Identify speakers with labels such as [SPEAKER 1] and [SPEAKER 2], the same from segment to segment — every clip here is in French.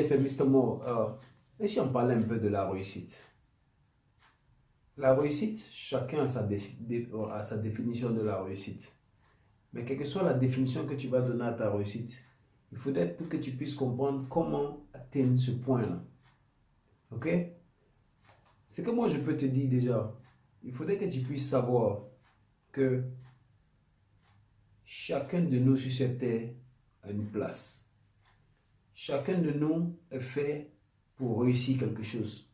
[SPEAKER 1] c'est Mr. Mo. Et si on parlait un peu de la réussite? La réussite, chacun a a sa définition de la réussite. Mais quelle que soit la définition que tu vas donner à ta réussite, il faudrait que tu puisses comprendre comment atteindre ce point-là. Ok? Ce que moi je peux te dire déjà, il faudrait que tu puisses savoir que chacun de nous sur cette terre a une place. Chacun de nous est fait pour réussir quelque chose.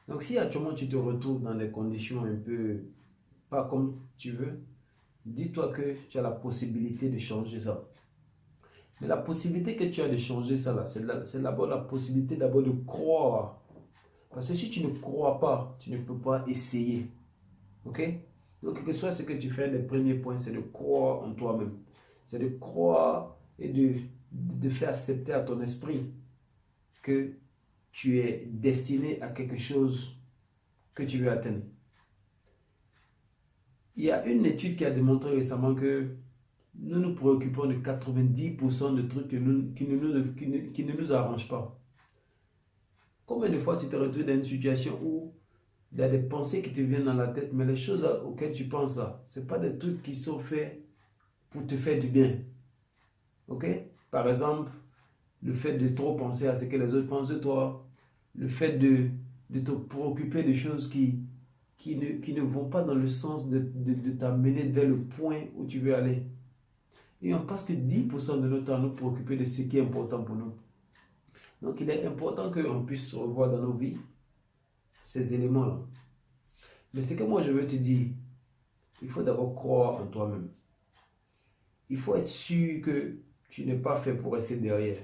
[SPEAKER 1] Donc si actuellement tu te retrouves dans des conditions un peu pas comme tu veux, dis-toi que tu as la possibilité de changer ça. Mais la possibilité que tu as de changer ça là, c'est d'abord la possibilité d'abord de croire. Parce que si tu ne crois pas, tu ne peux pas essayer. Ok? Donc, quel que soit ce que tu fais, le premier point, c'est de croire en toi-même. C'est de croire et de faire accepter à ton esprit que tu es destiné à quelque chose que tu veux atteindre. Il y a une étude qui a démontré récemment que nous nous préoccupons de 90% de trucs qui ne nous arrangent pas. Combien de fois tu te retrouves dans une situation où il y a des pensées qui te viennent dans la tête, mais les choses auxquelles tu penses là, ce n'est pas des trucs qui sont faits pour te faire du bien. Ok? Par exemple, le fait de trop penser à ce que les autres pensent de toi, le fait de te préoccuper de choses qui ne vont pas dans le sens de t'amener vers le point où tu veux aller. Et on passe que 10% de notre temps à nous préoccuper de ce qui est important pour nous. Donc il est important qu'on puisse revoir dans nos vies ces éléments-là. Mais ce que moi je veux te dire, il faut d'abord croire en toi-même. Il faut être sûr que tu n'es pas fait pour rester derrière.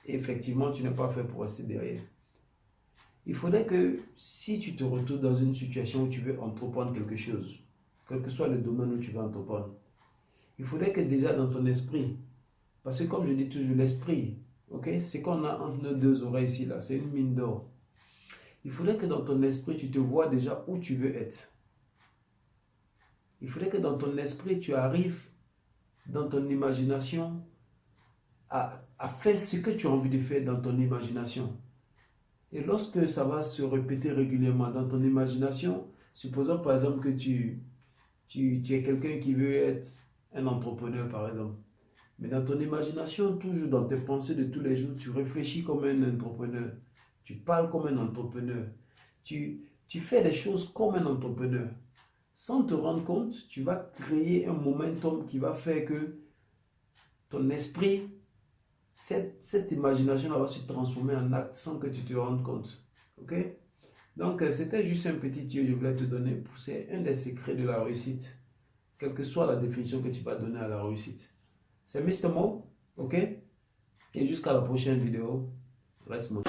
[SPEAKER 1] Et effectivement, tu n'es pas fait pour rester derrière. Il faudrait que si tu te retrouves dans une situation où tu veux entreprendre quelque chose, quel que soit le domaine où tu veux entreprendre, il faudrait que déjà dans ton esprit, parce que comme je dis toujours, l'esprit, okay, c'est qu'on a entre nos deux oreilles ici, là, c'est une mine d'or. Il faudrait que dans ton esprit, tu te vois déjà où tu veux être. Il faudrait que dans ton esprit, tu arrives dans ton imagination à faire ce que tu as envie de faire dans ton imagination. Et lorsque ça va se répéter régulièrement dans ton imagination, supposons par exemple que tu es quelqu'un qui veut être un entrepreneur par exemple. Mais dans ton imagination, toujours dans tes pensées de tous les jours, tu réfléchis comme un entrepreneur. Tu parles comme un entrepreneur. Tu fais des choses comme un entrepreneur. Sans te rendre compte, tu vas créer un momentum qui va faire que ton esprit, cette imagination va se transformer en acte sans que tu te rendes compte. Ok? Donc, c'était juste un petit tuyau que je voulais te donner. C'est un des secrets de la réussite. Quelle que soit la définition que tu vas donner à la réussite. C'est Mr. Mo. Ok? Et jusqu'à la prochaine vidéo. Reste moi.